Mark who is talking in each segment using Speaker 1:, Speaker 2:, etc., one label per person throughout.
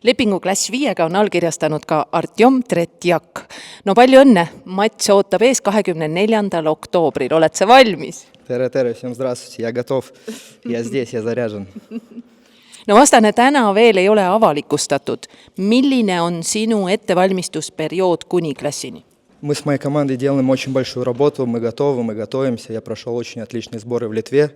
Speaker 1: Lepingu klass 5-ga on allkirjastanud ka Artjom Tretjak. No palju õnne, matš ootab ees 24. oktoobril. Oled sa valmis?
Speaker 2: Tere, всем здравствуйте, я готов, я здесь, я заряжен.
Speaker 1: No vastane täna veel ei ole avalikustatud. Milline on sinu ettevalmistusperiood kuni klassini?
Speaker 2: Мы с моей командой делаем очень большую работу, мы готовы, мы готовимся. Я прошел очень отличные сборы в Литве,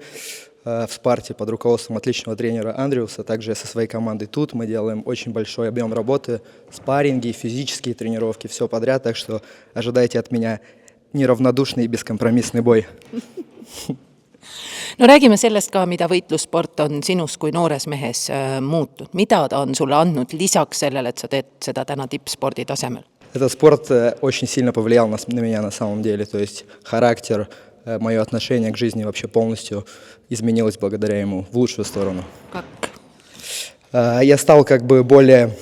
Speaker 2: в Спарте под руководством отличного тренера Андриуса. Также я со своей командой тут. Мы делаем очень большой объем работы, спарринги, физические тренировки, все подряд. Так что ожидайте от меня неравнодушный и бескомпромиссный бой.
Speaker 1: No räägime sellest ka, mida võitlussport on sinus kui noores mehes muutud. Mida ta on sulle andnud lisaks sellele, et sa teed seda täna tippspordi tasemel?
Speaker 2: Этот спорт очень сильно повлиял на меня на самом деле. То есть характер, мое отношение к жизни вообще полностью изменилось благодаря ему в лучшую сторону.
Speaker 1: Как?
Speaker 2: Я стал как бы более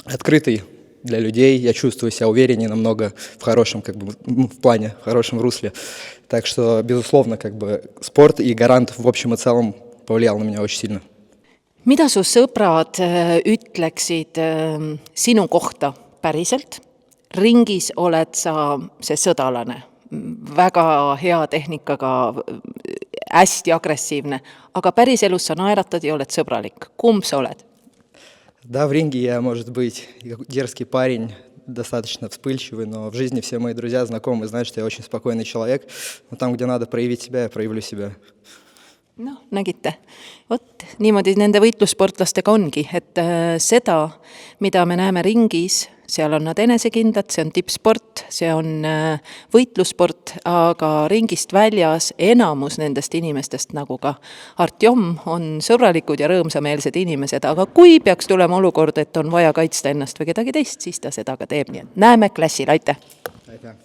Speaker 2: открытый для людей. Я чувствую себя увереннее намного в хорошем, как бы, в плане, в хорошем русле. Так что, безусловно, как бы спорт и гарант в общем и целом повлиял на меня очень сильно.
Speaker 1: Mida su sõbrad ütleksid sinu kohta päriselt? Ringis oled sa see sõdalane, väga hea tehnikaga, hästi agressiivne, aga päris elus sa naeratad ja oled sõbralik. Kumb sa oled?
Speaker 2: Да, в ринге я, может быть, дерзкий парень, достаточно вспыльчивый, но в жизни все мои друзья, знакомые знают, что я очень спокойный человек. Но там, где надо проявить себя, я проявлю себя.
Speaker 1: No, nägite. Vot, niimoodi nende võitlussportlastega ongi, et seda, mida me näeme ringis, seal on nad enesekindlad, see on tippsport, see on võitlussport, aga ringist väljas enamus nendest inimestest, nagu ka Artjom, on sõbralikud ja rõõmsameelsed inimesed, aga kui peaks tulema olukord, et on vaja kaitsta ennast või kedagi teist, siis ta seda ka teeb. Nii et näeme klassil, aitäh!
Speaker 2: Aitäh!